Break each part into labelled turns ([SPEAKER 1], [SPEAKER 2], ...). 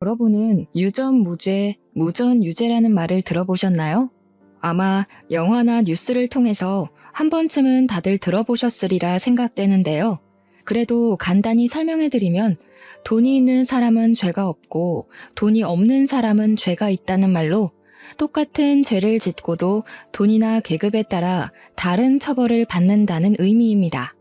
[SPEAKER 1] 여러분은 유전무죄, 무전유죄라는 말을 들어보셨나요? 아마 영화나 뉴스를 통해서 한 번쯤은 다들 들어보셨으리라 생각되는데요. 그래도 간단히 설명해드리면 돈이 있는 사람은 죄가 없고 돈이 없는 사람은 죄가 있다는 말로 똑같은 죄를 짓고도 돈이나 계급에 따라 다른 처벌을 받는다는 의미입니다.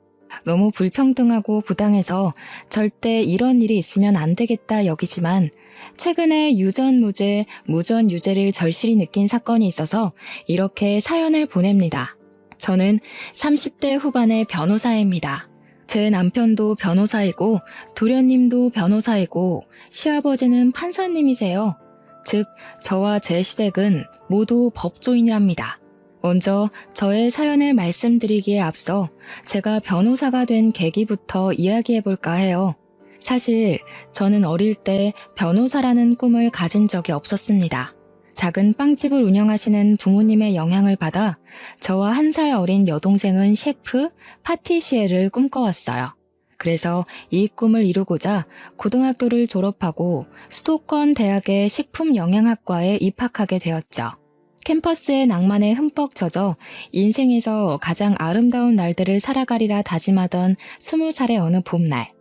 [SPEAKER 1] 너무 불평등하고 부당해서 절대 이런 일이 있으면 안 되겠다 여기지만 최근에 유전무죄, 무전유죄를 절실히 느낀 사건이 있어서 이렇게 사연을 보냅니다. 저는 30대 후반의 변호사입니다. 제 남편도 변호사이고 도련님도 변호사이고 시아버지는 판사님이세요. 즉, 저와 제 시댁은 모두 법조인이랍니다. 먼저 저의 사연을 말씀드리기에 앞서 제가 변호사가 된 계기부터 이야기해볼까 해요. 사실 저는 어릴 때 변호사라는 꿈을 가진 적이 없었습니다. 작은 빵집을 운영하시는 부모님의 영향을 받아 저와 1살 어린 여동생은 셰프, 파티시에를 꿈꿔왔어요. 그래서 이 꿈을 이루고자 고등학교를 졸업하고 수도권 대학의 식품영양학과에 입학하게 되었죠. 캠퍼스의 낭만에 흠뻑 젖어 인생에서 가장 아름다운 날들을 살아가리라 다짐하던 20살의 어느 봄날,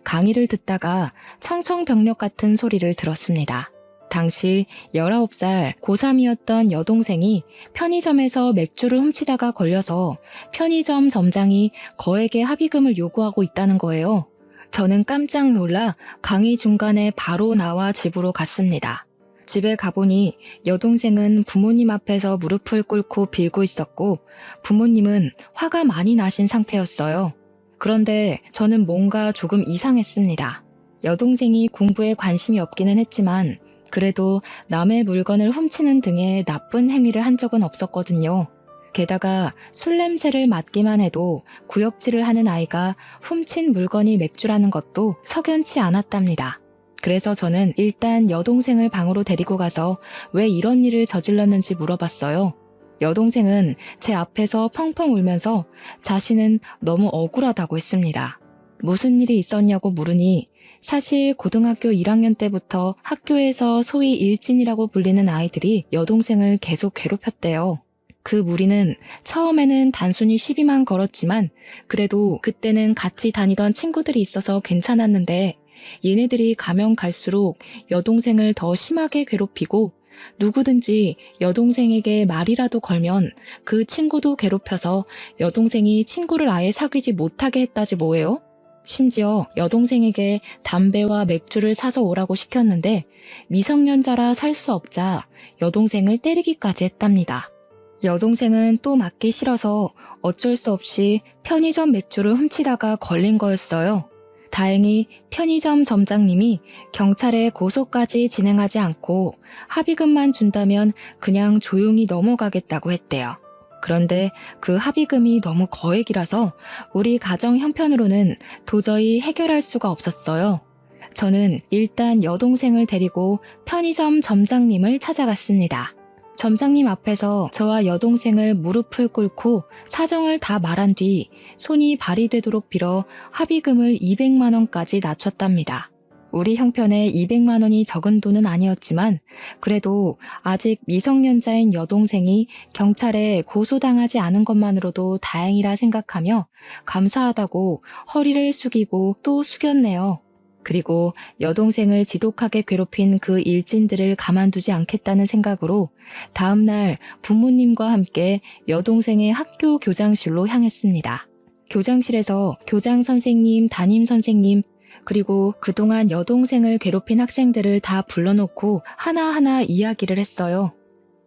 [SPEAKER 1] 강의를 듣다가 청청병력 같은 소리를 들었습니다. 당시 19살 고3이었던 여동생이 편의점에서 맥주를 훔치다가 걸려서 편의점 점장이 거액의 합의금을 요구하고 있다는 거예요. 저는 깜짝 놀라 강의 중간에 바로 나와 집으로 갔습니다. 집에 가보니 여동생은 부모님 앞에서 무릎을 꿇고 빌고 있었고 부모님은 화가 많이 나신 상태였어요. 그런데 저는 뭔가 조금 이상했습니다. 여동생이 공부에 관심이 없기는 했지만 그래도 남의 물건을 훔치는 등의 나쁜 행위를 한 적은 없었거든요. 게다가 술 냄새를 맡기만 해도 구역질을 하는 아이가 훔친 물건이 맥주라는 것도 석연치 않았답니다. 그래서 저는 일단 여동생을 방으로 데리고 가서 왜 이런 일을 저질렀는지 물어봤어요. 여동생은 제 앞에서 펑펑 울면서 자신은 너무 억울하다고 했습니다. 무슨 일이 있었냐고 물으니 사실 고등학교 1학년 때부터 학교에서 소위 일진이라고 불리는 아이들이 여동생을 계속 괴롭혔대요. 그 무리는 처음에는 단순히 시비만 걸었지만 그래도 그때는 같이 다니던 친구들이 있어서 괜찮았는데 얘네들이 가면 갈수록 여동생을 더 심하게 괴롭히고 누구든지 여동생에게 말이라도 걸면 그 친구도 괴롭혀서 여동생이 친구를 아예 사귀지 못하게 했다지 뭐예요? 심지어 여동생에게 담배와 맥주를 사서 오라고 시켰는데 미성년자라 살 수 없자 여동생을 때리기까지 했답니다. 여동생은 또 맞기 싫어서 어쩔 수 없이 편의점 맥주를 훔치다가 걸린 거였어요. 다행히 편의점 점장님이 경찰에 고소까지 진행하지 않고 합의금만 준다면 그냥 조용히 넘어가겠다고 했대요. 그런데 그 합의금이 너무 거액이라서 우리 가정 형편으로는 도저히 해결할 수가 없었어요. 저는 일단 여동생을 데리고 편의점 점장님을 찾아갔습니다. 점장님 앞에서 저와 여동생을 무릎을 꿇고 사정을 다 말한 뒤 손이 발이 되도록 빌어 합의금을 200만 원까지 낮췄답니다. 우리 형편에 200만 원이 적은 돈은 아니었지만 그래도 아직 미성년자인 여동생이 경찰에 고소당하지 않은 것만으로도 다행이라 생각하며 감사하다고 허리를 숙이고 또 숙였네요. 그리고 여동생을 지독하게 괴롭힌 그 일진들을 가만두지 않겠다는 생각으로 다음날 부모님과 함께 여동생의 학교 교장실로 향했습니다. 교장실에서 교장 선생님, 담임 선생님, 그리고 그동안 여동생을 괴롭힌 학생들을 다 불러놓고 하나하나 이야기를 했어요.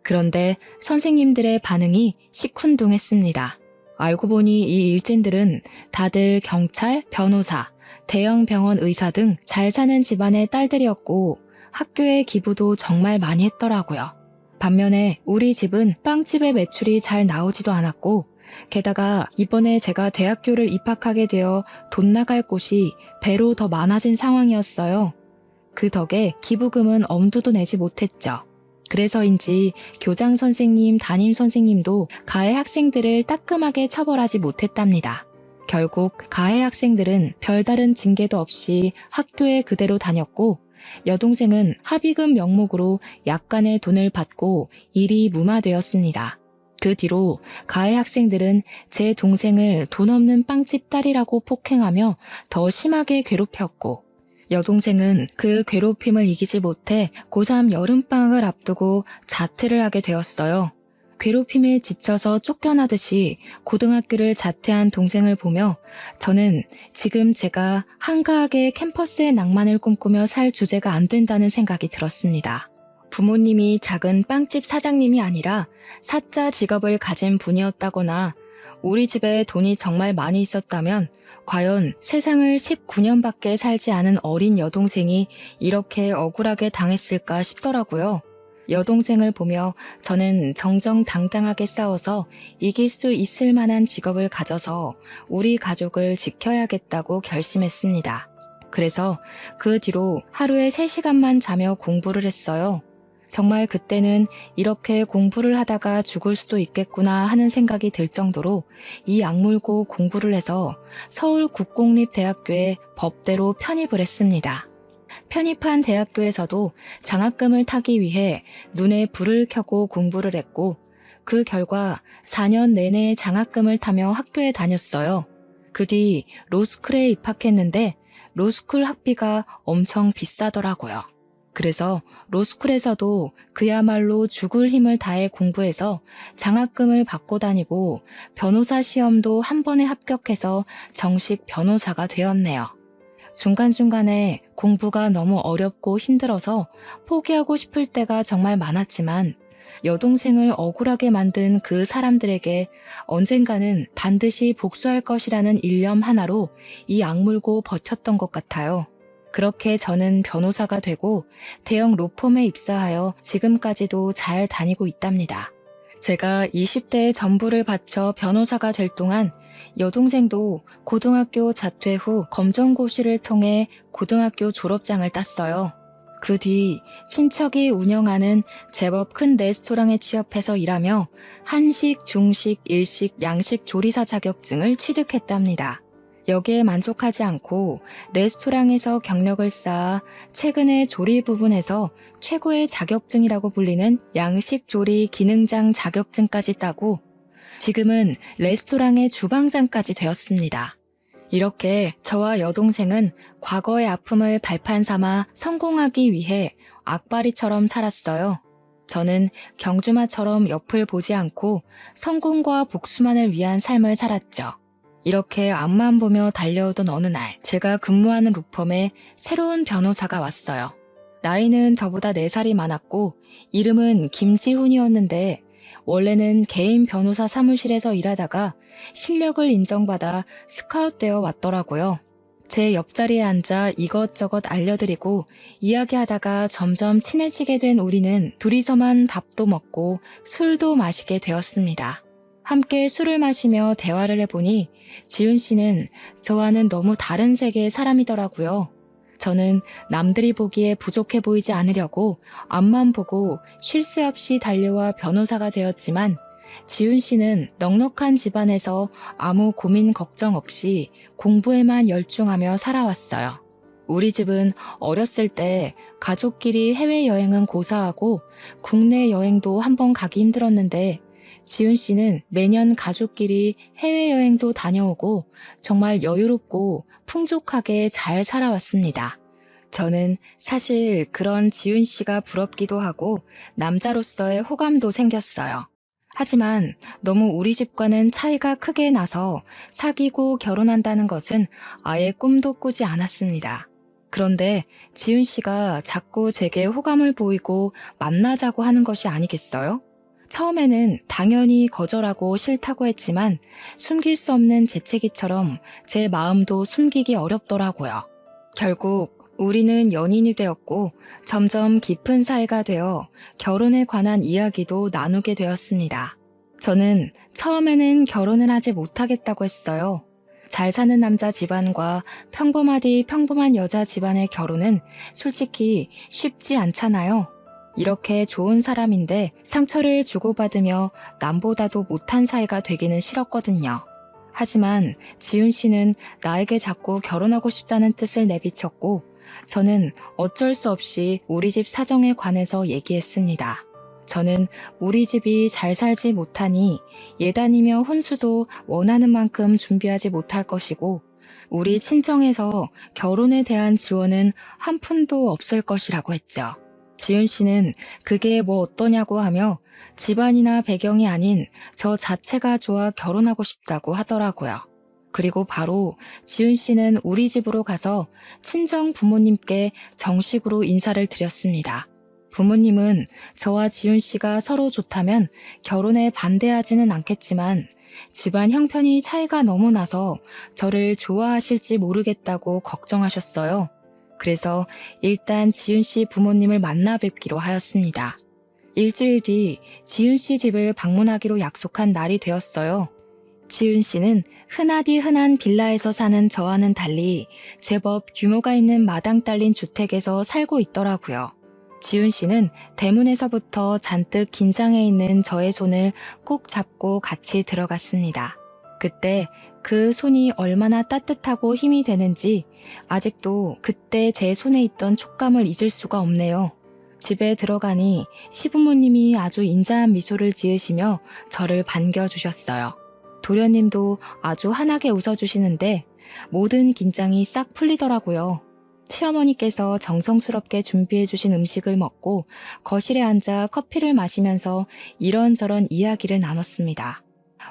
[SPEAKER 1] 그런데 선생님들의 반응이 시큰둥했습니다. 알고 보니 이 일진들은 다들 경찰, 변호사, 대형 병원 의사 등 잘 사는 집안의 딸들이었고 학교에 기부도 정말 많이 했더라고요. 반면에 우리 집은 빵집의 매출이 잘 나오지도 않았고 게다가 이번에 제가 대학교를 입학하게 되어 돈 나갈 곳이 배로 더 많아진 상황이었어요. 그 덕에 기부금은 엄두도 내지 못했죠. 그래서인지 교장 선생님, 담임 선생님도 가해 학생들을 따끔하게 처벌하지 못했답니다. 결국 가해 학생들은 별다른 징계도 없이 학교에 그대로 다녔고 여동생은 합의금 명목으로 약간의 돈을 받고 일이 무마되었습니다. 그 뒤로 가해 학생들은 제 동생을 돈 없는 빵집 딸이라고 폭행하며 더 심하게 괴롭혔고, 여동생은 그 괴롭힘을 이기지 못해 고3 여름방학을 앞두고 자퇴를 하게 되었어요. 괴롭힘에 지쳐서 쫓겨나듯이 고등학교를 자퇴한 동생을 보며 저는 지금 제가 한가하게 캠퍼스의 낭만을 꿈꾸며 살 주제가 안 된다는 생각이 들었습니다. 부모님이 작은 빵집 사장님이 아니라 사자 직업을 가진 분이었다거나 우리 집에 돈이 정말 많이 있었다면 과연 세상을 19년밖에 살지 않은 어린 여동생이 이렇게 억울하게 당했을까 싶더라고요. 여동생을 보며 저는 정정당당하게 싸워서 이길 수 있을 만한 직업을 가져서 우리 가족을 지켜야겠다고 결심했습니다. 그래서 그 뒤로 하루에 3시간만 자며 공부를 했어요. 정말 그때는 이렇게 공부를 하다가 죽을 수도 있겠구나 하는 생각이 들 정도로 이 악물고 공부를 해서 서울국공립대학교에 법대로 편입을 했습니다. 편입한 대학교에서도 장학금을 타기 위해 눈에 불을 켜고 공부를 했고 그 결과 4년 내내 장학금을 타며 학교에 다녔어요. 그 뒤 로스쿨에 입학했는데 로스쿨 학비가 엄청 비싸더라고요. 그래서 로스쿨에서도 그야말로 죽을 힘을 다해 공부해서 장학금을 받고 다니고 변호사 시험도 한 번에 합격해서 정식 변호사가 되었네요. 중간중간에 공부가 너무 어렵고 힘들어서 포기하고 싶을 때가 정말 많았지만 여동생을 억울하게 만든 그 사람들에게 언젠가는 반드시 복수할 것이라는 일념 하나로 이 악물고 버텼던 것 같아요. 그렇게 저는 변호사가 되고 대형 로펌에 입사하여 지금까지도 잘 다니고 있답니다. 제가 20대의 전부를 바쳐 변호사가 될 동안 여동생도 고등학교 자퇴 후 검정고시를 통해 고등학교 졸업장을 땄어요. 그 뒤 친척이 운영하는 제법 큰 레스토랑에 취업해서 일하며 한식, 중식, 일식, 양식 조리사 자격증을 취득했답니다. 여기에 만족하지 않고 레스토랑에서 경력을 쌓아 최근에 조리 부분에서 최고의 자격증이라고 불리는 양식 조리 기능장 자격증까지 따고 지금은 레스토랑의 주방장까지 되었습니다. 이렇게 저와 여동생은 과거의 아픔을 발판 삼아 성공하기 위해 악바리처럼 살았어요. 저는 경주마처럼 옆을 보지 않고 성공과 복수만을 위한 삶을 살았죠. 이렇게 앞만 보며 달려오던 어느 날 제가 근무하는 로펌에 새로운 변호사가 왔어요. 나이는 저보다 4살이 많았고 이름은 김지훈이었는데 원래는 개인 변호사 사무실에서 일하다가 실력을 인정받아 스카웃되어 왔더라고요. 제 옆자리에 앉아 이것저것 알려드리고 이야기하다가 점점 친해지게 된 우리는 둘이서만 밥도 먹고 술도 마시게 되었습니다. 함께 술을 마시며 대화를 해보니 지훈 씨는 저와는 너무 다른 세계의 사람이더라고요. 저는 남들이 보기에 부족해 보이지 않으려고 앞만 보고 쉴 새 없이 달려와 변호사가 되었지만 지훈 씨는 넉넉한 집안에서 아무 고민 걱정 없이 공부에만 열중하며 살아왔어요. 우리 집은 어렸을 때 가족끼리 해외여행은 고사하고 국내 여행도 한번 가기 힘들었는데 지훈 씨는 매년 가족끼리 해외여행도 다녀오고 정말 여유롭고 풍족하게 잘 살아왔습니다. 저는 사실 그런 지훈 씨가 부럽기도 하고 남자로서의 호감도 생겼어요. 하지만 너무 우리 집과는 차이가 크게 나서 사귀고 결혼한다는 것은 아예 꿈도 꾸지 않았습니다. 그런데 지훈 씨가 자꾸 제게 호감을 보이고 만나자고 하는 것이 아니겠어요? 처음에는 당연히 거절하고 싫다고 했지만 숨길 수 없는 재채기처럼 제 마음도 숨기기 어렵더라고요. 결국 우리는 연인이 되었고 점점 깊은 사이가 되어 결혼에 관한 이야기도 나누게 되었습니다. 저는 처음에는 결혼을 하지 못하겠다고 했어요. 잘 사는 남자 집안과 평범하디 평범한 여자 집안의 결혼은 솔직히 쉽지 않잖아요. 이렇게 좋은 사람인데 상처를 주고받으며 남보다도 못한 사이가 되기는 싫었거든요. 하지만 지훈 씨는 나에게 자꾸 결혼하고 싶다는 뜻을 내비쳤고 저는 어쩔 수 없이 우리 집 사정에 관해서 얘기했습니다. 저는 우리 집이 잘 살지 못하니 예단이며 혼수도 원하는 만큼 준비하지 못할 것이고 우리 친정에서 결혼에 대한 지원은 한 푼도 없을 것이라고 했죠. 지은 씨는 그게 뭐 어떠냐고 하며 집안이나 배경이 아닌 저 자체가 좋아 결혼하고 싶다고 하더라고요. 그리고 바로 지은 씨는 우리 집으로 가서 친정 부모님께 정식으로 인사를 드렸습니다. 부모님은 저와 지은 씨가 서로 좋다면 결혼에 반대하지는 않겠지만 집안 형편이 차이가 너무 나서 저를 좋아하실지 모르겠다고 걱정하셨어요. 그래서 일단 지은 씨 부모님을 만나 뵙기로 하였습니다. 일주일 뒤 지은 씨 집을 방문하기로 약속한 날이 되었어요. 지은 씨는 흔하디 흔한 빌라에서 사는 저와는 달리 제법 규모가 있는 마당 딸린 주택에서 살고 있더라고요. 지은 씨는 대문에서부터 잔뜩 긴장해 있는 저의 손을 꼭 잡고 같이 들어갔습니다. 그때 그 손이 얼마나 따뜻하고 힘이 되는지 아직도 그때 제 손에 있던 촉감을 잊을 수가 없네요. 집에 들어가니 시부모님이 아주 인자한 미소를 지으시며 저를 반겨주셨어요. 도련님도 아주 환하게 웃어주시는데 모든 긴장이 싹 풀리더라고요. 시어머니께서 정성스럽게 준비해주신 음식을 먹고 거실에 앉아 커피를 마시면서 이런저런 이야기를 나눴습니다.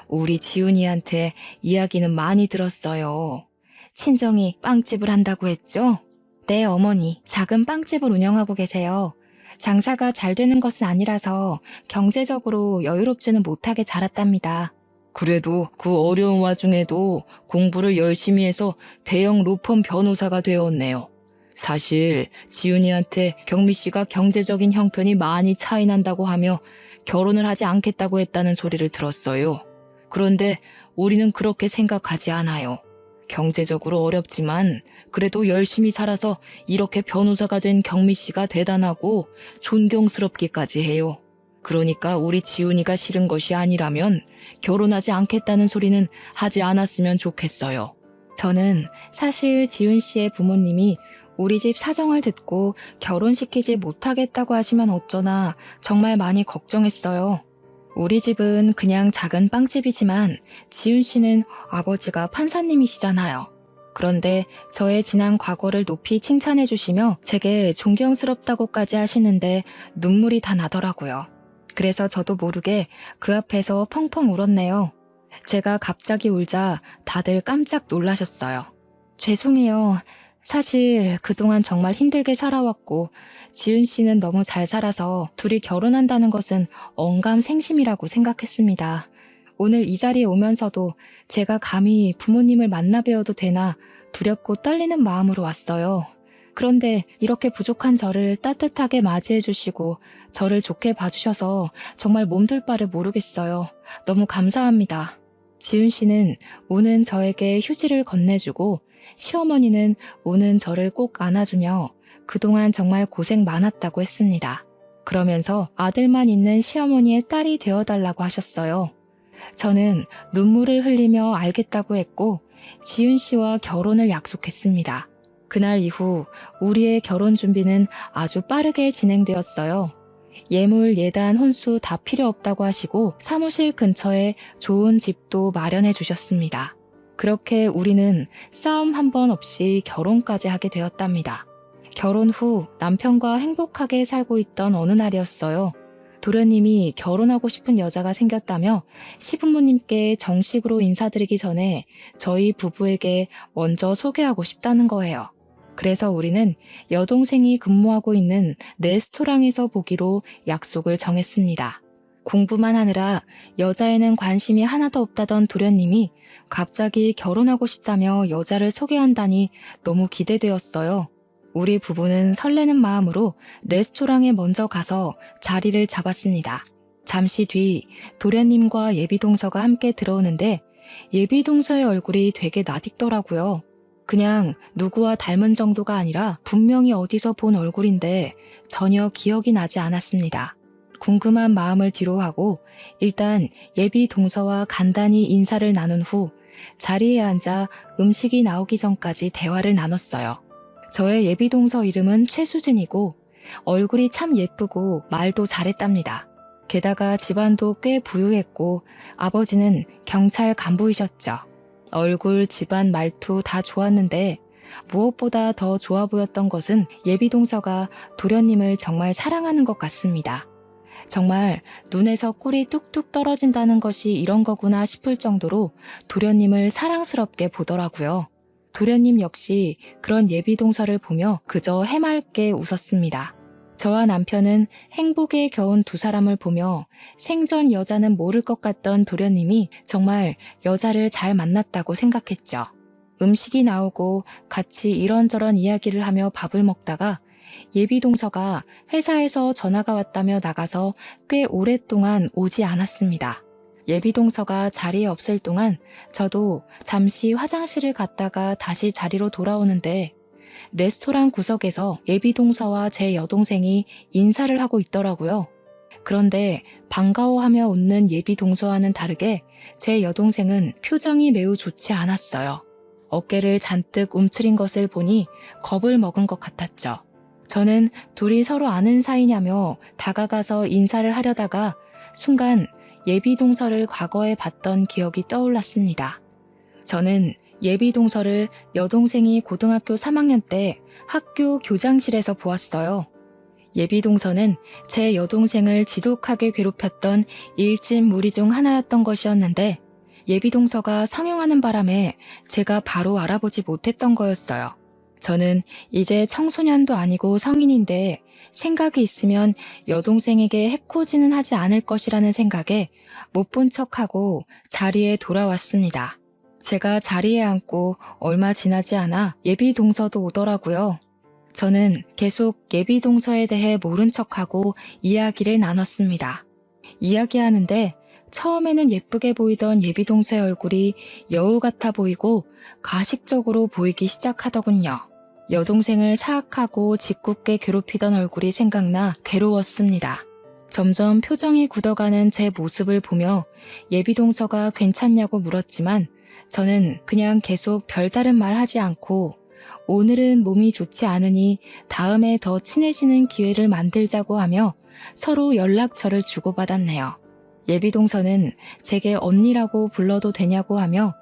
[SPEAKER 1] 우리 지훈이한테 이야기는 많이 들었어요. 친정이 빵집을 한다고 했죠? 네, 어머니. 작은 빵집을 운영하고 계세요. 장사가 잘 되는 것은 아니라서 경제적으로 여유롭지는 못하게 자랐답니다. 그래도 그 어려운 와중에도 공부를 열심히 해서 대형 로펌 변호사가 되었네요. 사실 지훈이한테 경미 씨가 경제적인 형편이 많이 차이 난다고 하며 결혼을 하지 않겠다고 했다는 소리를 들었어요. 그런데 우리는 그렇게 생각하지 않아요. 경제적으로 어렵지만 그래도 열심히 살아서 이렇게 변호사가 된 경미 씨가 대단하고 존경스럽기까지 해요. 그러니까 우리 지훈이가 싫은 것이 아니라면 결혼하지 않겠다는 소리는 하지 않았으면 좋겠어요. 저는 사실 지훈 씨의 부모님이 우리 집 사정을 듣고 결혼시키지 못하겠다고 하시면 어쩌나 정말 많이 걱정했어요. 우리 집은 그냥 작은 빵집이지만 지훈 씨는 아버지가 판사님이시잖아요. 그런데 저의 지난 과거를 높이 칭찬해 주시며 제게 존경스럽다고까지 하시는데 눈물이 다 나더라고요. 그래서 저도 모르게 그 앞에서 펑펑 울었네요. 제가 갑자기 울자 다들 깜짝 놀라셨어요. 죄송해요. 사실 그동안 정말 힘들게 살아왔고 지은 씨는 너무 잘 살아서 둘이 결혼한다는 것은 언감생심이라고 생각했습니다. 오늘 이 자리에 오면서도 제가 감히 부모님을 만나 뵈어도 되나 두렵고 떨리는 마음으로 왔어요. 그런데 이렇게 부족한 저를 따뜻하게 맞이해 주시고 저를 좋게 봐주셔서 정말 몸둘 바를 모르겠어요. 너무 감사합니다. 지은 씨는 우는 저에게 휴지를 건네주고 시어머니는 우는 저를 꼭 안아주며 그동안 정말 고생 많았다고 했습니다. 그러면서 아들만 있는 시어머니의 딸이 되어달라고 하셨어요. 저는 눈물을 흘리며 알겠다고 했고 지은 씨와 결혼을 약속했습니다. 그날 이후 우리의 결혼 준비는 아주 빠르게 진행되었어요. 예물, 예단, 혼수 다 필요 없다고 하시고 사무실 근처에 좋은 집도 마련해 주셨습니다. 그렇게 우리는 싸움 한 번 없이 결혼까지 하게 되었답니다. 결혼 후 남편과 행복하게 살고 있던 어느 날이었어요. 도련님이 결혼하고 싶은 여자가 생겼다며 시부모님께 정식으로 인사드리기 전에 저희 부부에게 먼저 소개하고 싶다는 거예요. 그래서 우리는 여동생이 근무하고 있는 레스토랑에서 보기로 약속을 정했습니다. 공부만 하느라 여자에는 관심이 하나도 없다던 도련님이 갑자기 결혼하고 싶다며 여자를 소개한다니 너무 기대되었어요. 우리 부부는 설레는 마음으로 레스토랑에 먼저 가서 자리를 잡았습니다. 잠시 뒤 도련님과 예비동서가 함께 들어오는데 예비동서의 얼굴이 되게 낯익더라고요. 그냥 누구와 닮은 정도가 아니라 분명히 어디서 본 얼굴인데 전혀 기억이 나지 않았습니다. 궁금한 마음을 뒤로하고 일단 예비 동서와 간단히 인사를 나눈 후 자리에 앉아 음식이 나오기 전까지 대화를 나눴어요. 저의 예비동서 이름은 최수진이고 얼굴이 참 예쁘고 말도 잘했답니다. 게다가 집안도 꽤 부유했고 아버지는 경찰 간부이셨죠. 얼굴, 집안, 말투 다 좋았는데 무엇보다 더 좋아 보였던 것은 예비동서가 도련님을 정말 사랑하는 것 같습니다. 정말 눈에서 꿀이 뚝뚝 떨어진다는 것이 이런 거구나 싶을 정도로 도련님을 사랑스럽게 보더라고요. 도련님 역시 그런 예비동서를 보며 그저 해맑게 웃었습니다. 저와 남편은 행복에 겨운 두 사람을 보며 생전 여자는 모를 것 같던 도련님이 정말 여자를 잘 만났다고 생각했죠. 음식이 나오고 같이 이런저런 이야기를 하며 밥을 먹다가 예비동서가 회사에서 전화가 왔다며 나가서 꽤 오랫동안 오지 않았습니다. 예비동서가 자리에 없을 동안 저도 잠시 화장실을 갔다가 다시 자리로 돌아오는데 레스토랑 구석에서 예비동서와 제 여동생이 인사를 하고 있더라고요. 그런데 반가워하며 웃는 예비동서와는 다르게 제 여동생은 표정이 매우 좋지 않았어요. 어깨를 잔뜩 움츠린 것을 보니 겁을 먹은 것 같았죠. 저는 둘이 서로 아는 사이냐며 다가가서 인사를 하려다가 순간 예비동서를 과거에 봤던 기억이 떠올랐습니다. 저는 예비동서를 여동생이 고등학교 3학년 때 학교 교장실에서 보았어요. 예비동서는 제 여동생을 지독하게 괴롭혔던 일진 무리 중 하나였던 것이었는데 예비동서가 성형하는 바람에 제가 바로 알아보지 못했던 거였어요. 저는 이제 청소년도 아니고 성인인데 생각이 있으면 여동생에게 해코지는 하지 않을 것이라는 생각에 못 본 척하고 자리에 돌아왔습니다. 제가 자리에 앉고 얼마 지나지 않아 예비동서도 오더라고요. 저는 계속 예비동서에 대해 모른 척하고 이야기를 나눴습니다. 이야기하는데 처음에는 예쁘게 보이던 예비동서의 얼굴이 여우 같아 보이고 가식적으로 보이기 시작하더군요. 여동생을 사악하고 짓궂게 괴롭히던 얼굴이 생각나 괴로웠습니다. 점점 표정이 굳어가는 제 모습을 보며 예비동서가 괜찮냐고 물었지만 저는 그냥 계속 별다른 말 하지 않고 오늘은 몸이 좋지 않으니 다음에 더 친해지는 기회를 만들자고 하며 서로 연락처를 주고받았네요. 예비동서는 제게 언니라고 불러도 되냐고 하며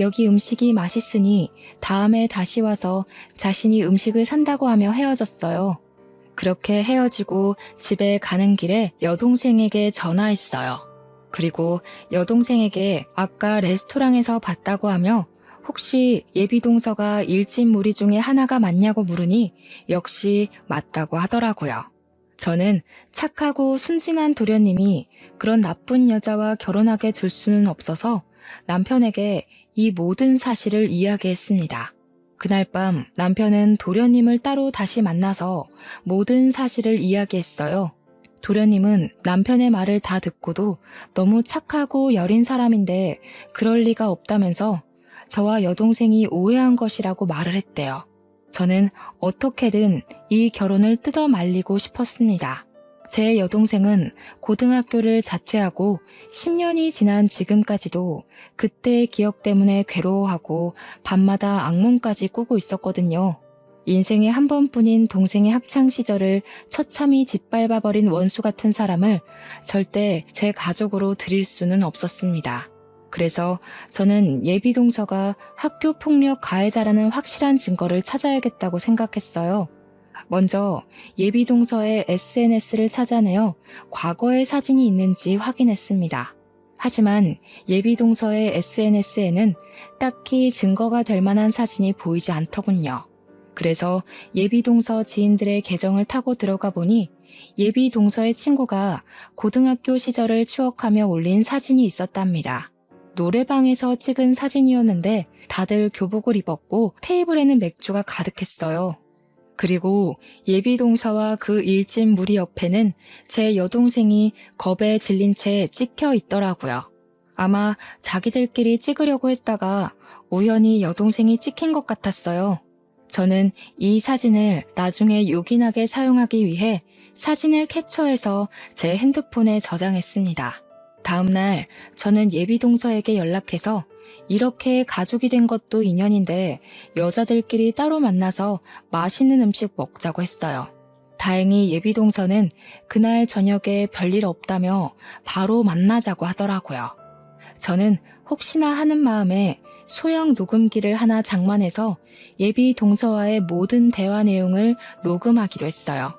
[SPEAKER 1] 여기 음식이 맛있으니 다음에 다시 와서 자신이 음식을 산다고 하며 헤어졌어요. 그렇게 헤어지고 집에 가는 길에 여동생에게 전화했어요. 그리고 여동생에게 아까 레스토랑에서 봤다고 하며 혹시 예비동서가 일진 무리 중에 하나가 맞냐고 물으니 역시 맞다고 하더라고요. 저는 착하고 순진한 도련님이 그런 나쁜 여자와 결혼하게 둘 수는 없어서 남편에게 이 모든 사실을 이야기했습니다. 그날 밤 남편은 도련님을 따로 다시 만나서 모든 사실을 이야기했어요. 도련님은 남편의 말을 다 듣고도 너무 착하고 여린 사람인데 그럴 리가 없다면서 저와 여동생이 오해한 것이라고 말을 했대요. 저는 어떻게든 이 결혼을 뜯어 말리고 싶었습니다. 제 여동생은 고등학교를 자퇴하고 10년이 지난 지금까지도 그때의 기억 때문에 괴로워하고 밤마다 악몽까지 꾸고 있었거든요. 인생에 한 번뿐인 동생의 학창시절을 처참히 짓밟아버린 원수 같은 사람을 절대 제 가족으로 들일 수는 없었습니다. 그래서 저는 예비동서가 학교폭력 가해자라는 확실한 증거를 찾아야겠다고 생각했어요. 먼저 예비동서의 SNS를 찾아내어 과거의 사진이 있는지 확인했습니다. 하지만 예비동서의 SNS에는 딱히 증거가 될 만한 사진이 보이지 않더군요. 그래서 예비동서 지인들의 계정을 타고 들어가 보니 예비동서의 친구가 고등학교 시절을 추억하며 올린 사진이 있었답니다. 노래방에서 찍은 사진이었는데 다들 교복을 입었고 테이블에는 맥주가 가득했어요. 그리고 예비동서와 그 일진 무리 옆에는 제 여동생이 겁에 질린 채 찍혀 있더라고요. 아마 자기들끼리 찍으려고 했다가 우연히 여동생이 찍힌 것 같았어요. 저는 이 사진을 나중에 요긴하게 사용하기 위해 사진을 캡처해서 제 핸드폰에 저장했습니다. 다음날 저는 예비동서에게 연락해서 이렇게 가족이 된 것도 인연인데 여자들끼리 따로 만나서 맛있는 음식 먹자고 했어요. 다행히 예비동서는 그날 저녁에 별일 없다며 바로 만나자고 하더라고요. 저는 혹시나 하는 마음에 소형 녹음기를 하나 장만해서 예비동서와의 모든 대화 내용을 녹음하기로 했어요.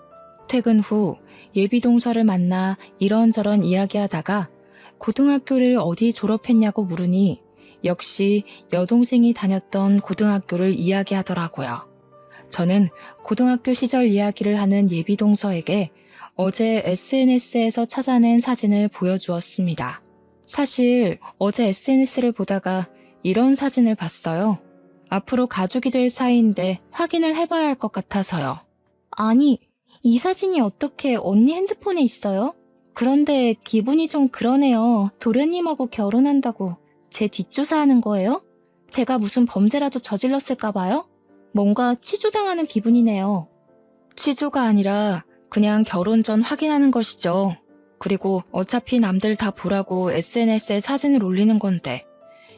[SPEAKER 1] 퇴근 후 예비동서를 만나 이런저런 이야기하다가 고등학교를 어디 졸업했냐고 물으니 역시 여동생이 다녔던 고등학교를 이야기하더라고요. 저는 고등학교 시절 이야기를 하는 예비동서에게 어제 SNS에서 찾아낸 사진을 보여주었습니다. 사실 어제 SNS를 보다가 이런 사진을 봤어요. 앞으로 가족이 될 사이인데 확인을 해봐야 할 것 같아서요. 아니, 이 사진이 어떻게 언니 핸드폰에 있어요? 그런데 기분이 좀 그러네요. 도련님하고 결혼한다고 제 뒷조사하는 거예요? 제가 무슨 범죄라도 저질렀을까 봐요? 뭔가 취조당하는 기분이네요. 취조가 아니라 그냥 결혼 전 확인하는 것이죠. 그리고 어차피 남들 다 보라고 SNS에 사진을 올리는 건데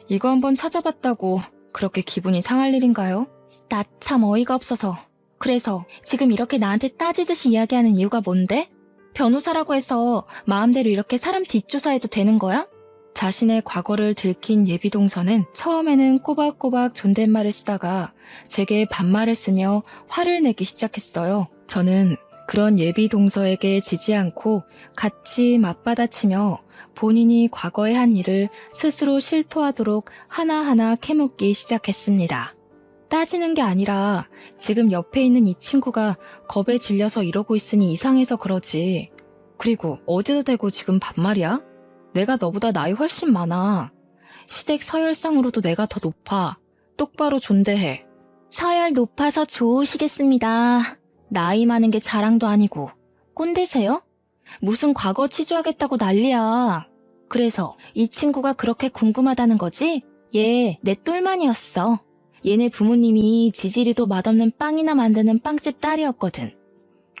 [SPEAKER 1] 이거 한번 찾아봤다고 그렇게 기분이 상할 일인가요? 나 참 어이가 없어서. 그래서 지금 이렇게 나한테 따지듯이 이야기하는 이유가 뭔데? 변호사라고 해서 마음대로 이렇게 사람 뒷조사해도 되는 거야? 자신의 과거를 들킨 예비동서는 처음에는 꼬박꼬박 존댓말을 쓰다가 제게 반말을 쓰며 화를 내기 시작했어요. 저는 그런 예비동서에게 지지 않고 같이 맞받아치며 본인이 과거에 한 일을 스스로 실토하도록 하나하나 캐묻기 시작했습니다. 따지는 게 아니라 지금 옆에 있는 이 친구가 겁에 질려서 이러고 있으니 이상해서 그러지. 그리고 어디다 대고 지금 반말이야? 내가 너보다 나이 훨씬 많아. 시댁 서열상으로도 내가 더 높아. 똑바로 존대해. 서열 높아서 좋으시겠습니다. 나이 많은 게 자랑도 아니고. 꼰대세요? 무슨 과거 취조하겠다고 난리야. 그래서 이 친구가 그렇게 궁금하다는 거지? 얘 내 똘만이었어. 얘네 부모님이 지지리도 맛없는 빵이나 만드는 빵집 딸이었거든.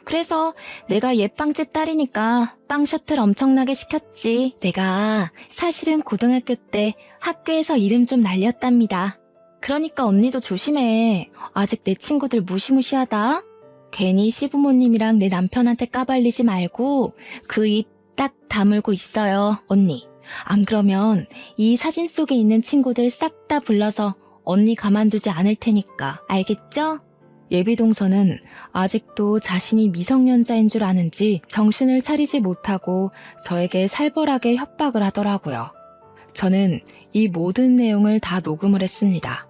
[SPEAKER 1] 그래서 내가 얘 빵집 딸이니까 빵 셔틀 엄청나게 시켰지. 내가 사실은 고등학교 때 학교에서 이름 좀 날렸답니다. 그러니까 언니도 조심해. 아직 내 친구들 무시무시하다. 괜히 시부모님이랑 내 남편한테 까발리지 말고 그 입 딱 다물고 있어요, 언니. 안 그러면 이 사진 속에 있는 친구들 싹 다 불러서 언니 가만두지 않을 테니까. 알겠죠? 예비동서는 아직도 자신이 미성년자인 줄 아는지 정신을 차리지 못하고 저에게 살벌하게 협박을 하더라고요. 저는 이 모든 내용을 다 녹음을 했습니다.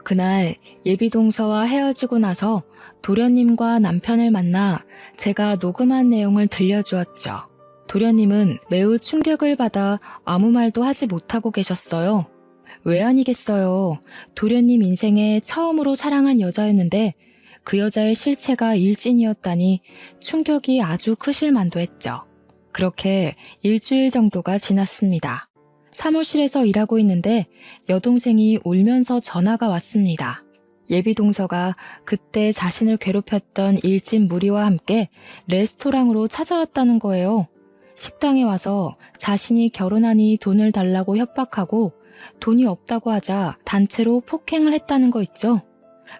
[SPEAKER 1] 그날 예비동서와 헤어지고 나서 도련님과 남편을 만나 제가 녹음한 내용을 들려주었죠. 도련님은 매우 충격을 받아 아무 말도 하지 못하고 계셨어요. 왜 아니겠어요. 도련님 인생에 처음으로 사랑한 여자였는데 그 여자의 실체가 일진이었다니 충격이 아주 크실 만도 했죠. 그렇게 일주일 정도가 지났습니다. 사무실에서 일하고 있는데 여동생이 울면서 전화가 왔습니다. 예비동서가 그때 자신을 괴롭혔던 일진 무리와 함께 레스토랑으로 찾아왔다는 거예요. 식당에 와서 자신이 결혼하니 돈을 달라고 협박하고 돈이 없다고 하자 단체로 폭행을 했다는 거 있죠.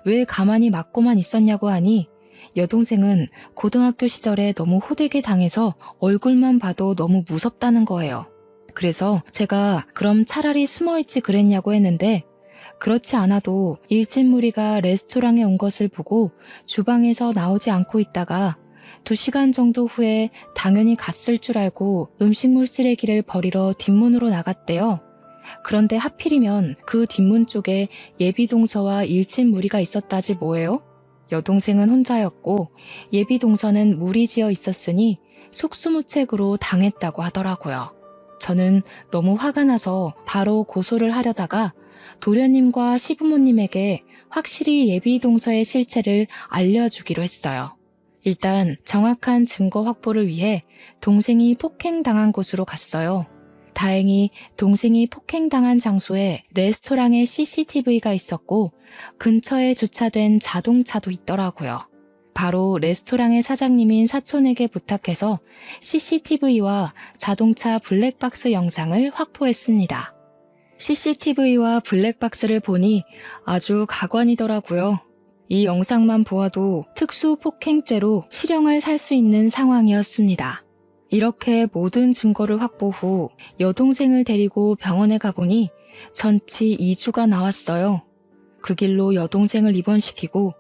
[SPEAKER 1] 왜 가만히 맞고만 있었냐고 하니 여동생은 고등학교 시절에 너무 호되게 당해서 얼굴만 봐도 너무 무섭다는 거예요. 그래서 제가 그럼 차라리 숨어있지 그랬냐고 했는데 그렇지 않아도 일진 무리가 레스토랑에 온 것을 보고 주방에서 나오지 않고 있다가 2시간 정도 후에 당연히 갔을 줄 알고 음식물 쓰레기를 버리러 뒷문으로 나갔대요. 그런데 하필이면 그 뒷문 쪽에 예비동서와 일진 무리가 있었다지 뭐예요? 여동생은 혼자였고 예비동서는 무리지어 있었으니 속수무책으로 당했다고 하더라고요. 저는 너무 화가 나서 바로 고소를 하려다가 도련님과 시부모님에게 확실히 예비동서의 실체를 알려주기로 했어요. 일단 정확한 증거 확보를 위해 동생이 폭행당한 곳으로 갔어요. 다행히 동생이 폭행당한 장소에 레스토랑에 CCTV가 있었고 근처에 주차된 자동차도 있더라고요. 바로 레스토랑의 사장님인 사촌에게 부탁해서 CCTV와 자동차 블랙박스 영상을 확보했습니다. CCTV와 블랙박스를 보니 아주 가관이더라고요. 이 영상만 보아도 특수 폭행죄로 실형을 살 수 있는 상황이었습니다. 이렇게 모든 증거를 확보 후 여동생을 데리고 병원에 가보니 전치 2주가 나왔어요. 그 길로 여동생을 입원시키고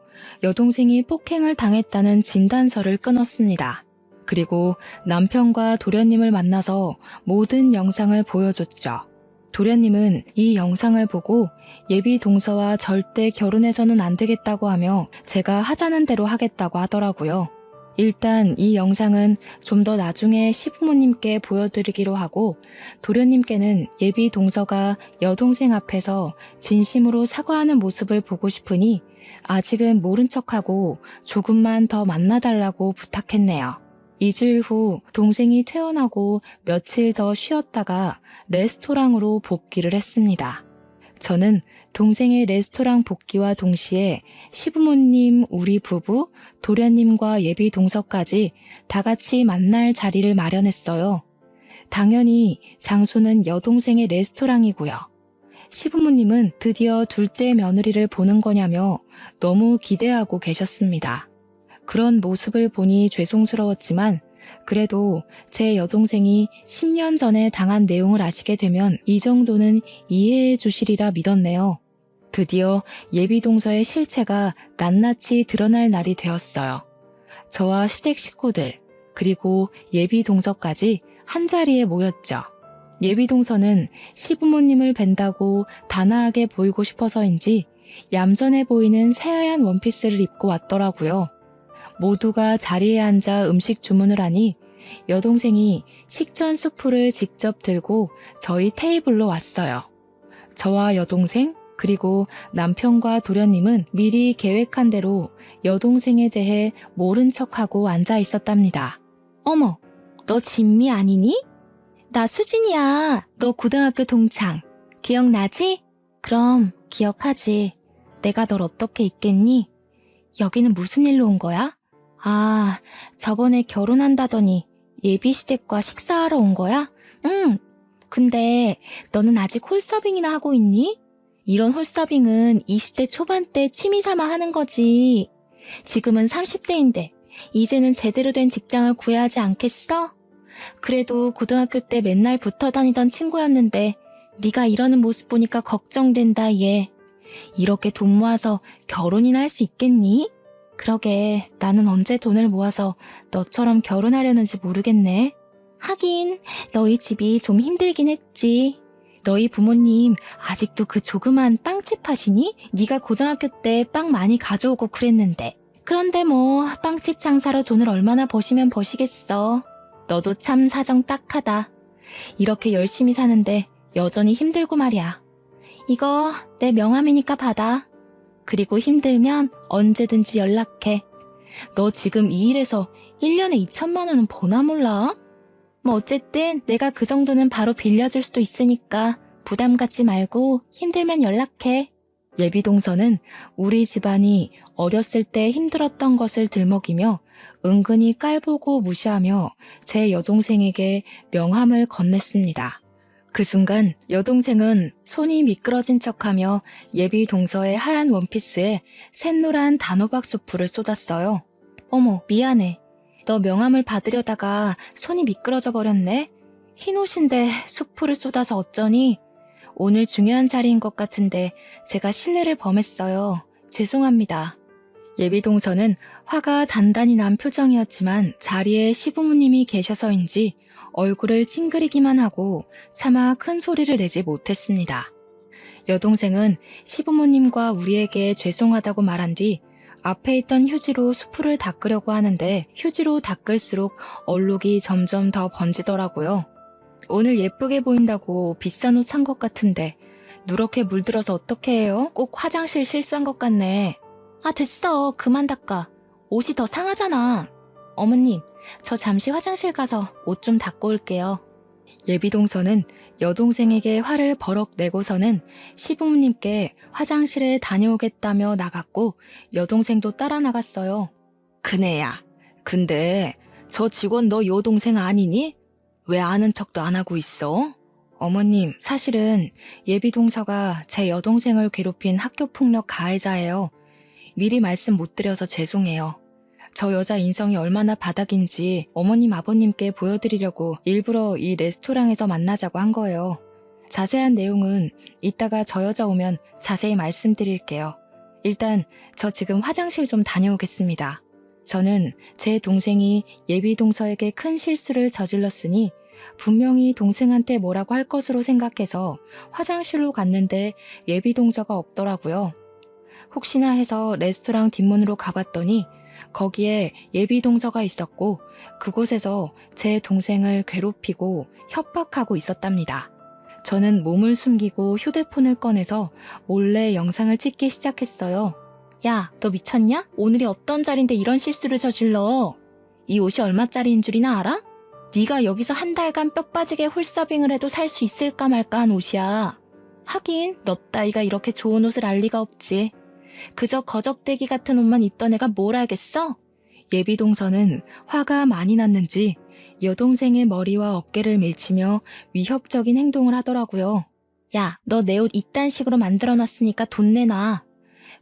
[SPEAKER 1] 여동생이 폭행을 당했다는 진단서를 끊었습니다. 그리고 남편과 도련님을 만나서 모든 영상을 보여줬죠. 도련님은 이 영상을 보고 예비 동서와 절대 결혼해서는 안 되겠다고 하며 제가 하자는 대로 하겠다고 하더라고요. 일단 이 영상은 좀 더 나중에 시부모님께 보여드리기로 하고 도련님께는 예비 동서가 여동생 앞에서 진심으로 사과하는 모습을 보고 싶으니 아직은 모른 척하고 조금만 더 만나달라고 부탁했네요. 2주일 후 동생이 퇴원하고 며칠 더 쉬었다가 레스토랑으로 복귀를 했습니다. 저는 동생의 레스토랑 복귀와 동시에 시부모님, 우리 부부, 도련님과 예비 동서까지 다 같이 만날 자리를 마련했어요. 당연히 장소는 여동생의 레스토랑이고요. 시부모님은 드디어 둘째 며느리를 보는 거냐며 너무 기대하고 계셨습니다. 그런 모습을 보니 죄송스러웠지만 그래도 제 여동생이 10년 전에 당한 내용을 아시게 되면 이 정도는 이해해 주시리라 믿었네요. 드디어 예비 동서의 실체가 낱낱이 드러날 날이 되었어요. 저와 시댁 식구들 그리고 예비 동서까지 한자리에 모였죠. 예비 동서는 시부모님을 뵌다고 단아하게 보이고 싶어서인지 얌전해 보이는 새하얀 원피스를 입고 왔더라고요. 모두가 자리에 앉아 음식 주문을 하니 여동생이 식전 수프를 직접 들고 저희 테이블로 왔어요. 저와 여동생 그리고 남편과 도련님은 미리 계획한 대로 여동생에 대해 모른 척하고 앉아 있었답니다. 어머, 너 진미 아니니? 나 수진이야. 너 고등학교 동창. 기억나지? 그럼 기억하지. 내가 널 어떻게 잊겠니? 여기는 무슨 일로 온 거야? 아, 저번에 결혼한다더니 예비시댁과 식사하러 온 거야? 응. 근데 너는 아직 홀서빙이나 하고 있니? 이런 홀서빙은 20대 초반 때 취미 삼아 하는 거지. 지금은 30대인데 이제는 제대로 된 직장을 구해야 하지 않겠어? 그래도 고등학교 때 맨날 붙어 다니던 친구였는데 네가 이러는 모습 보니까 걱정된다 얘. 이렇게 돈 모아서 결혼이나 할 수 있겠니? 그러게 나는 언제 돈을 모아서 너처럼 결혼하려는지 모르겠네. 하긴 너희 집이 좀 힘들긴 했지. 너희 부모님 아직도 그 조그만 빵집 하시니? 네가 고등학교 때 빵 많이 가져오고 그랬는데. 그런데 뭐 빵집 장사로 돈을 얼마나 버시면 버시겠어. 너도 참 사정 딱하다. 이렇게 열심히 사는데 여전히 힘들고 말이야. 이거 내 명함이니까 받아. 그리고 힘들면 언제든지 연락해. 너 지금 이 일에서 1년에 2천만 원은 버나 몰라? 뭐 어쨌든 내가 그 정도는 바로 빌려줄 수도 있으니까 부담 갖지 말고 힘들면 연락해. 예비 동서는 우리 집안이 어렸을 때 힘들었던 것을 들먹이며 은근히 깔보고 무시하며 제 여동생에게 명함을 건넸습니다. 그 순간 여동생은 손이 미끄러진 척하며 예비 동서의 하얀 원피스에 샛노란 단호박 수프를 쏟았어요. 어머, 미안해. 너 명함을 받으려다가 손이 미끄러져 버렸네. 흰 옷인데 수프를 쏟아서 어쩌니? 오늘 중요한 자리인 것 같은데 제가 실례를 범했어요. 죄송합니다. 예비 동서는 화가 단단히 난 표정이었지만 자리에 시부모님이 계셔서인지 얼굴을 찡그리기만 하고 차마 큰 소리를 내지 못했습니다. 여동생은 시부모님과 우리에게 죄송하다고 말한 뒤 앞에 있던 휴지로 수프를 닦으려고 하는데 휴지로 닦을수록 얼룩이 점점 더 번지더라고요. 오늘 예쁘게 보인다고 비싼 옷 산 것 같은데 누렇게 물들어서 어떻게 해요? 꼭 화장실 실수한 것 같네. 아 됐어. 그만 닦아. 옷이 더 상하잖아. 어머님, 저 잠시 화장실 가서 옷 좀 닦고 올게요. 예비 동서는 여동생에게 화를 버럭 내고서는 시부모님께 화장실에 다녀오겠다며 나갔고 여동생도 따라 나갔어요. 그네야, 근데 저 직원 너 여동생 아니니? 왜 아는 척도 안 하고 있어? 어머님, 사실은 예비 동서가 제 여동생을 괴롭힌 학교폭력 가해자예요. 미리 말씀 못 드려서 죄송해요. 저 여자 인성이 얼마나 바닥인지 어머님 아버님께 보여드리려고 일부러 이 레스토랑에서 만나자고 한 거예요. 자세한 내용은 이따가 저 여자 오면 자세히 말씀드릴게요. 일단 저 지금 화장실 좀 다녀오겠습니다. 저는 제 동생이 예비 동서에게 큰 실수를 저질렀으니 분명히 동생한테 뭐라고 할 것으로 생각해서 화장실로 갔는데 예비 동서가 없더라고요. 혹시나 해서 레스토랑 뒷문으로 가봤더니 거기에 예비 동서가 있었고 그곳에서 제 동생을 괴롭히고 협박하고 있었답니다. 저는 몸을 숨기고 휴대폰을 꺼내서 몰래 영상을 찍기 시작했어요. 야, 너 미쳤냐? 오늘이 어떤 날인데 이런 실수를 저질러? 이 옷이 얼마짜리인 줄이나 알아? 네가 여기서 한 달간 뼈 빠지게 홀서빙을 해도 살 수 있을까 말까 한 옷이야. 하긴 너 따위가 이렇게 좋은 옷을 알 리가 없지. 그저 거적대기 같은 옷만 입던 애가 뭘 알겠어? 예비 동서는 화가 많이 났는지 여동생의 머리와 어깨를 밀치며 위협적인 행동을 하더라고요. 야, 너 내 옷 이딴 식으로 만들어놨으니까 돈 내놔.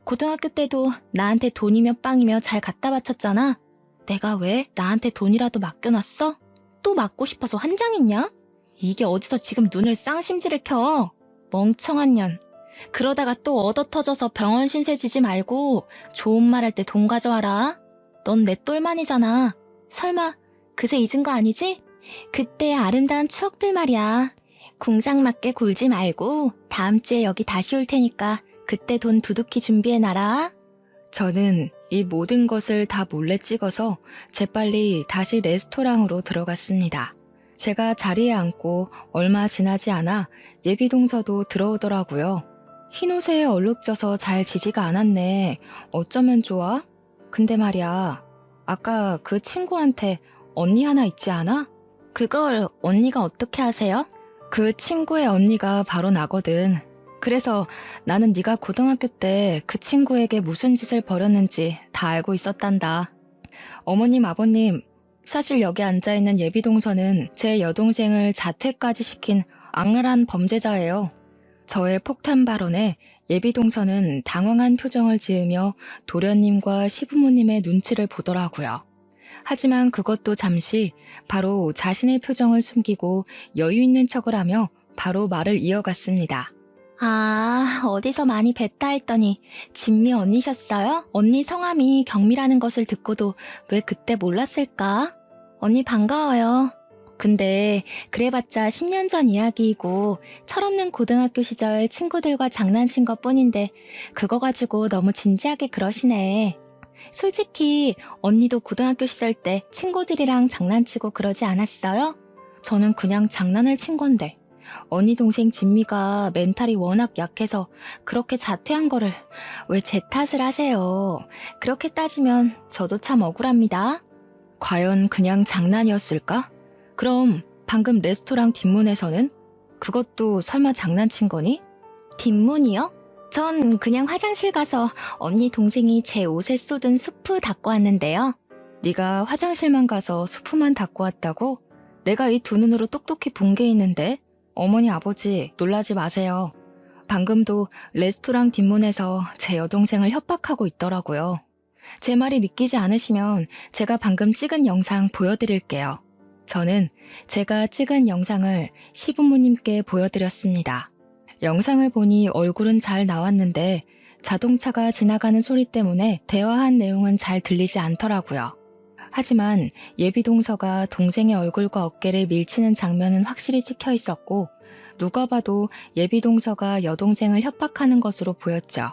[SPEAKER 1] 고등학교 때도 나한테 돈이며 빵이며 잘 갖다 바쳤잖아. 내가 왜 나한테 돈이라도 맡겨놨어? 또 맞고 싶어서 환장했냐? 이게 어디서 지금 눈을 쌍심지를 켜? 멍청한 년. 그러다가 또 얻어터져서 병원 신세 지지 말고 좋은 말 할 때 돈 가져와라. 넌 내 똘만이잖아. 설마 그새 잊은 거 아니지? 그때의 아름다운 추억들 말이야. 궁상맞게 굴지 말고 다음 주에 여기 다시 올 테니까 그때 돈 두둑히 준비해놔라. 저는 이 모든 것을 다 몰래 찍어서 재빨리 다시 레스토랑으로 들어갔습니다. 제가 자리에 앉고 얼마 지나지 않아 예비 동서도 들어오더라고요. 흰옷에 얼룩져서 잘 지지가 않았네. 어쩌면 좋아? 근데 말이야, 아까 그 친구한테 언니 하나 있지 않아? 그걸 언니가 어떻게 아세요? 그 친구의 언니가 바로 나거든. 그래서 나는 네가 고등학교 때 그 친구에게 무슨 짓을 벌였는지 다 알고 있었단다. 어머님, 아버님, 사실 여기 앉아있는 예비 동서는 제 여동생을 자퇴까지 시킨 악랄한 범죄자예요. 저의 폭탄 발언에 예비 동서는 당황한 표정을 지으며 도련님과 시부모님의 눈치를 보더라고요. 하지만 그것도 잠시 바로 자신의 표정을 숨기고 여유 있는 척을 하며 바로 말을 이어갔습니다. 아, 어디서 많이 뵀다 했더니 진미 언니셨어요? 언니 성함이 경미라는 것을 듣고도 왜 그때 몰랐을까? 언니 반가워요. 근데 그래봤자 10년 전 이야기이고 철없는 고등학교 시절 친구들과 장난친 것뿐인데 그거 가지고 너무 진지하게 그러시네. 솔직히 언니도 고등학교 시절 때 친구들이랑 장난치고 그러지 않았어요? 저는 그냥 장난을 친 건데 언니 동생 진미가 멘탈이 워낙 약해서 그렇게 자퇴한 거를 왜 제 탓을 하세요? 그렇게 따지면 저도 참 억울합니다. 과연 그냥 장난이었을까? 그럼 방금 레스토랑 뒷문에서는? 그것도 설마 장난친 거니? 뒷문이요? 전 그냥 화장실 가서 언니 동생이 제 옷에 쏟은 수프 닦고 왔는데요. 네가 화장실만 가서 수프만 닦고 왔다고? 내가 이 두 눈으로 똑똑히 본 게 있는데? 어머니 아버지 놀라지 마세요. 방금도 레스토랑 뒷문에서 제 여동생을 협박하고 있더라고요. 제 말이 믿기지 않으시면 제가 방금 찍은 영상 보여드릴게요. 저는 제가 찍은 영상을 시부모님께 보여드렸습니다. 영상을 보니 얼굴은 잘 나왔는데 자동차가 지나가는 소리 때문에 대화한 내용은 잘 들리지 않더라고요. 하지만 예비 동서가 동생의 얼굴과 어깨를 밀치는 장면은 확실히 찍혀 있었고 누가 봐도 예비 동서가 여동생을 협박하는 것으로 보였죠.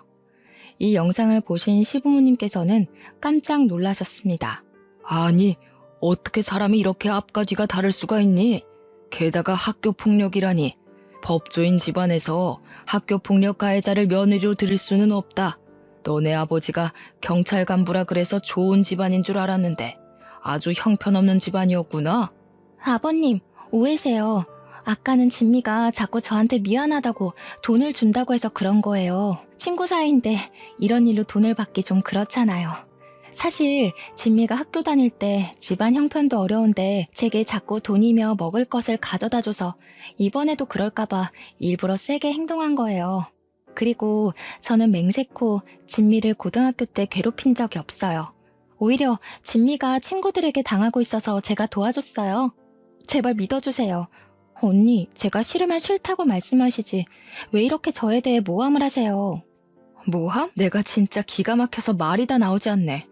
[SPEAKER 1] 이 영상을 보신 시부모님께서는 깜짝 놀라셨습니다. 아니, 어떻게 사람이 이렇게 앞과 뒤가 다를 수가 있니? 게다가 학교 폭력이라니. 법조인 집안에서 학교 폭력 가해자를 며느리로 들일 수는 없다. 너네 아버지가 경찰 간부라 그래서 좋은 집안인 줄 알았는데 아주 형편없는 집안이었구나. 아버님, 오해세요. 아까는 진미가 자꾸 저한테 미안하다고 돈을 준다고 해서 그런 거예요. 친구 사이인데 이런 일로 돈을 받기 좀 그렇잖아요. 사실 진미가 학교 다닐 때 집안 형편도 어려운데 제게 자꾸 돈이며 먹을 것을 가져다 줘서 이번에도 그럴까봐 일부러 세게 행동한 거예요. 그리고 저는 맹세코 진미를 고등학교 때 괴롭힌 적이 없어요. 오히려 진미가 친구들에게 당하고 있어서 제가 도와줬어요. 제발 믿어주세요. 언니, 제가 싫으면 싫다고 말씀하시지. 왜 이렇게 저에 대해 모함을 하세요? 모함? 내가 진짜 기가 막혀서 말이 다 나오지 않네.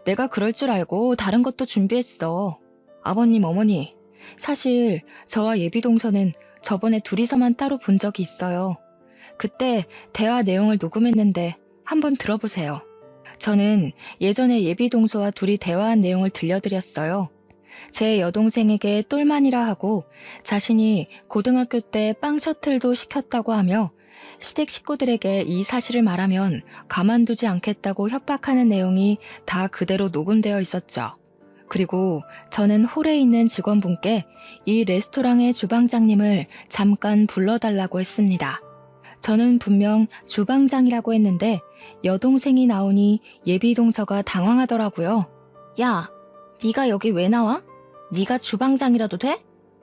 [SPEAKER 1] 내가 그럴 줄 알고 다른 것도 준비했어. 아버님, 어머니. 사실 저와 예비동서는 저번에 둘이서만 따로 본 적이 있어요. 그때 대화 내용을 녹음했는데 한번 들어보세요. 저는 예전에 예비동서와 둘이 대화한 내용을 들려드렸어요. 제 여동생에게 똘만이라 하고 자신이 고등학교 때 빵 셔틀도 시켰다고 하며 시댁 식구들에게 이 사실을 말하면 가만두지 않겠다고 협박하는 내용이 다 그대로 녹음되어 있었죠. 그리고 저는 홀에 있는 직원분께 이 레스토랑의 주방장님을 잠깐 불러달라고 했습니다. 저는 분명 주방장이라고 했는데 여동생이 나오니 예비동서가 당황하더라고요. 야, 네가 여기 왜 나와? 네가 주방장이라도 돼?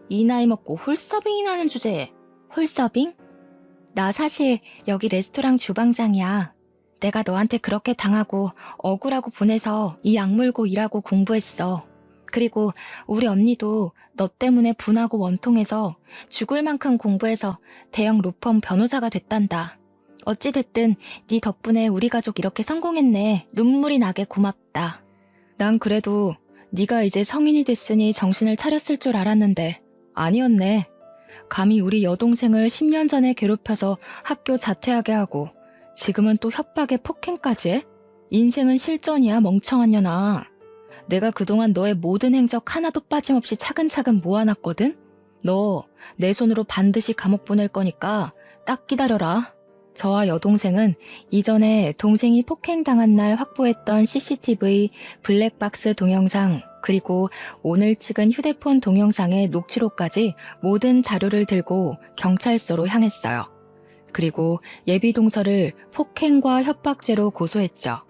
[SPEAKER 1] 이 나이 먹고 홀서빙이나 하는 주제에. 홀서빙? 나 사실 여기 레스토랑 주방장이야. 내가 너한테 그렇게 당하고 억울하고 분해서 이 악물고 일하고 공부했어. 그리고 우리 언니도 너 때문에 분하고 원통해서 죽을 만큼 공부해서 대형 로펌 변호사가 됐단다. 어찌됐든 네 덕분에 우리 가족 이렇게 성공했네. 눈물이 나게 고맙다. 난 그래도 네가 이제 성인이 됐으니 정신을 차렸을 줄 알았는데 아니었네. 감히 우리 여동생을 10년 전에 괴롭혀서 학교 자퇴하게 하고 지금은 또 협박에 폭행까지 해? 인생은 실전이야, 멍청한 년아. 내가 그동안 너의 모든 행적 하나도 빠짐없이 차근차근 모아놨거든? 너 내 손으로 반드시 감옥 보낼 거니까 딱 기다려라. 저와 여동생은 이전에 동생이 폭행당한 날 확보했던 CCTV, 블랙박스 동영상, 그리고 오늘 찍은 휴대폰 동영상의 녹취록까지 모든 자료를 들고 경찰서로 향했어요. 그리고 예비동서를 폭행과 협박죄로 고소했죠.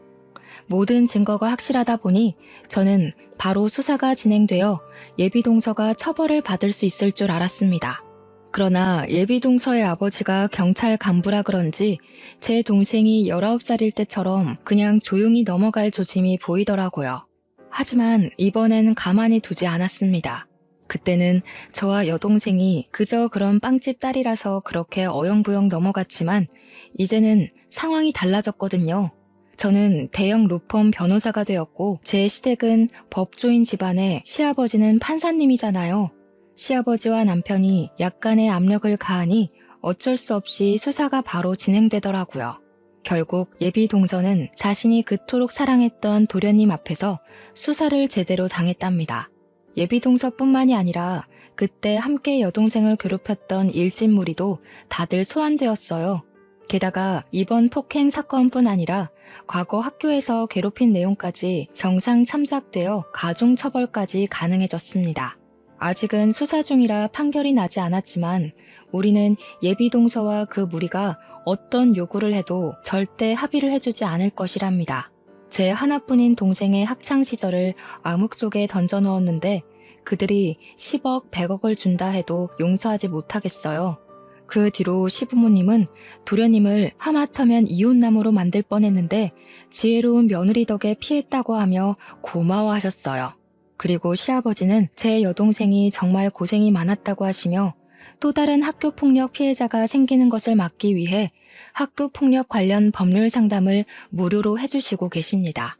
[SPEAKER 1] 모든 증거가 확실하다 보니 저는 바로 수사가 진행되어 예비동서가 처벌을 받을 수 있을 줄 알았습니다. 그러나 예비동서의 아버지가 경찰 간부라 그런지 제 동생이 19살일 때처럼 그냥 조용히 넘어갈 조짐이 보이더라고요. 하지만 이번엔 가만히 두지 않았습니다. 그때는 저와 여동생이 그저 그런 빵집 딸이라서 그렇게 어영부영 넘어갔지만 이제는 상황이 달라졌거든요. 저는 대형 로펌 변호사가 되었고 제 시댁은 법조인 집안에 시아버지는 판사님이잖아요. 시아버지와 남편이 약간의 압력을 가하니 어쩔 수 없이 수사가 바로 진행되더라고요. 결국 예비동서는 자신이 그토록 사랑했던 도련님 앞에서 수사를 제대로 당했답니다. 예비동서뿐만이 아니라 그때 함께 여동생을 괴롭혔던 일진무리도 다들 소환되었어요. 게다가 이번 폭행 사건뿐 아니라 과거 학교에서 괴롭힌 내용까지 정상 참작되어 가중처벌까지 가능해졌습니다. 아직은 수사 중이라 판결이 나지 않았지만 우리는 예비동서와 그 무리가 어떤 요구를 해도 절대 합의를 해주지 않을 것이랍니다. 제 하나뿐인 동생의 학창시절을 암흑 속에 던져넣었는데 그들이 10억, 100억을 준다 해도 용서하지 못하겠어요. 그 뒤로 시부모님은 도련님을 하마터면 이혼남으로 만들 뻔했는데 지혜로운 며느리 덕에 피했다고 하며 고마워하셨어요. 그리고 시아버지는 제 여동생이 정말 고생이 많았다고 하시며 또 다른 학교폭력 피해자가 생기는 것을 막기 위해 학교폭력 관련 법률 상담을 무료로 해주시고 계십니다.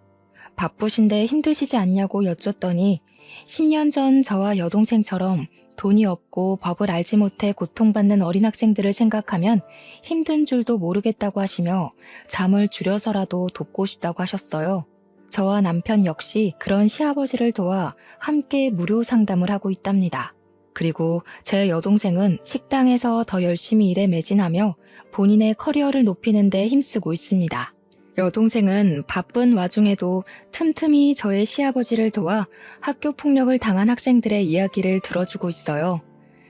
[SPEAKER 1] 바쁘신데 힘드시지 않냐고 여쭸더니 10년 전 저와 여동생처럼 돈이 없고 법을 알지 못해 고통받는 어린 학생들을 생각하면 힘든 줄도 모르겠다고 하시며 잠을 줄여서라도 돕고 싶다고 하셨어요. 저와 남편 역시 그런 시아버지를 도와 함께 무료 상담을 하고 있답니다. 그리고 제 여동생은 식당에서 더 열심히 일에 매진하며 본인의 커리어를 높이는 데 힘쓰고 있습니다. 여동생은 바쁜 와중에도 틈틈이 저의 시아버지를 도와 학교 폭력을 당한 학생들의 이야기를 들어주고 있어요.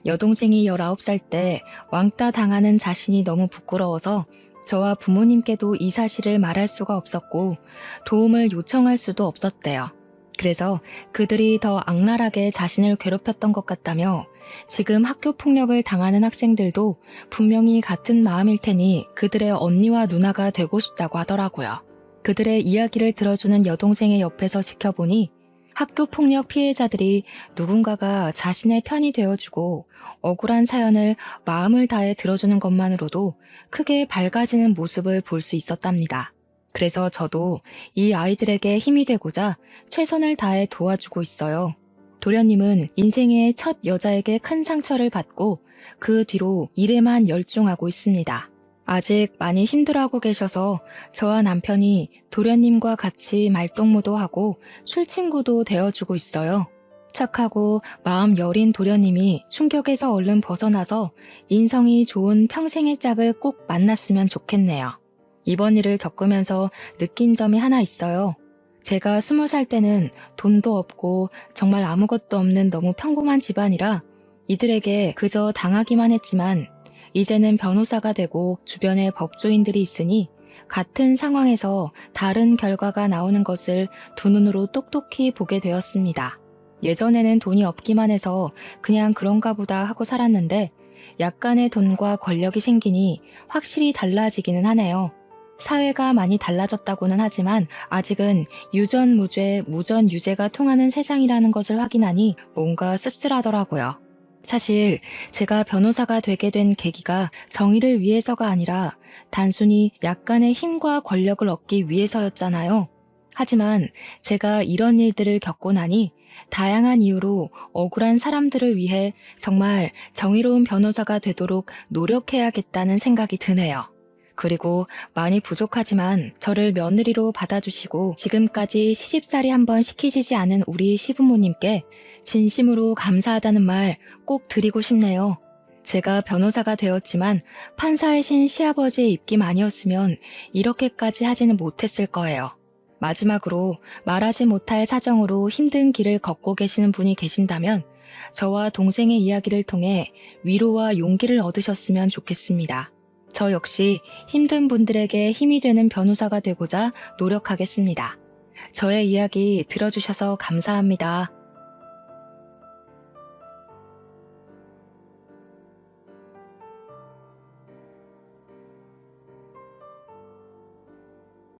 [SPEAKER 1] 여동생이 19살 때 왕따 당하는 자신이 너무 부끄러워서 저와 부모님께도 이 사실을 말할 수가 없었고 도움을 요청할 수도 없었대요. 그래서 그들이 더 악랄하게 자신을 괴롭혔던 것 같다며 지금 학교 폭력을 당하는 학생들도 분명히 같은 마음일 테니 그들의 언니와 누나가 되고 싶다고 하더라고요. 그들의 이야기를 들어주는 여동생의 옆에서 지켜보니 학교 폭력 피해자들이 누군가가 자신의 편이 되어주고 억울한 사연을 마음을 다해 들어주는 것만으로도 크게 밝아지는 모습을 볼 수 있었답니다. 그래서 저도 이 아이들에게 힘이 되고자 최선을 다해 도와주고 있어요. 도련님은 인생의 첫 여자에게 큰 상처를 받고 그 뒤로 일에만 열중하고 있습니다. 아직 많이 힘들어하고 계셔서 저와 남편이 도련님과 같이 말동무도 하고 술친구도 되어주고 있어요. 착하고 마음 여린 도련님이 충격에서 얼른 벗어나서 인성이 좋은 평생의 짝을 꼭 만났으면 좋겠네요. 이번 일을 겪으면서 느낀 점이 하나 있어요. 제가 20살 때는 돈도 없고 정말 아무것도 없는 너무 평범한 집안이라 이들에게 그저 당하기만 했지만 이제는 변호사가 되고 주변에 법조인들이 있으니 같은 상황에서 다른 결과가 나오는 것을 두 눈으로 똑똑히 보게 되었습니다. 예전에는 돈이 없기만 해서 그냥 그런가 보다 하고 살았는데 약간의 돈과 권력이 생기니 확실히 달라지기는 하네요. 사회가 많이 달라졌다고는 하지만 아직은 유전무죄, 무전유죄가 통하는 세상이라는 것을 확인하니 뭔가 씁쓸하더라고요. 사실 제가 변호사가 되게 된 계기가 정의를 위해서가 아니라 단순히 약간의 힘과 권력을 얻기 위해서였잖아요. 하지만 제가 이런 일들을 겪고 나니 다양한 이유로 억울한 사람들을 위해 정말 정의로운 변호사가 되도록 노력해야겠다는 생각이 드네요. 그리고 많이 부족하지만 저를 며느리로 받아주시고 지금까지 시집살이 한번 시키시지 않은 우리 시부모님께 진심으로 감사하다는 말 꼭 드리고 싶네요. 제가 변호사가 되었지만 판사의 신 시아버지의 입김 아니었으면 이렇게까지 하지는 못했을 거예요. 마지막으로 말하지 못할 사정으로 힘든 길을 걷고 계시는 분이 계신다면 저와 동생의 이야기를 통해 위로와 용기를 얻으셨으면 좋겠습니다. 저 역시 힘든 분들에게 힘이 되는 변호사가 되고자 노력하겠습니다. 저의 이야기 들어주셔서 감사합니다.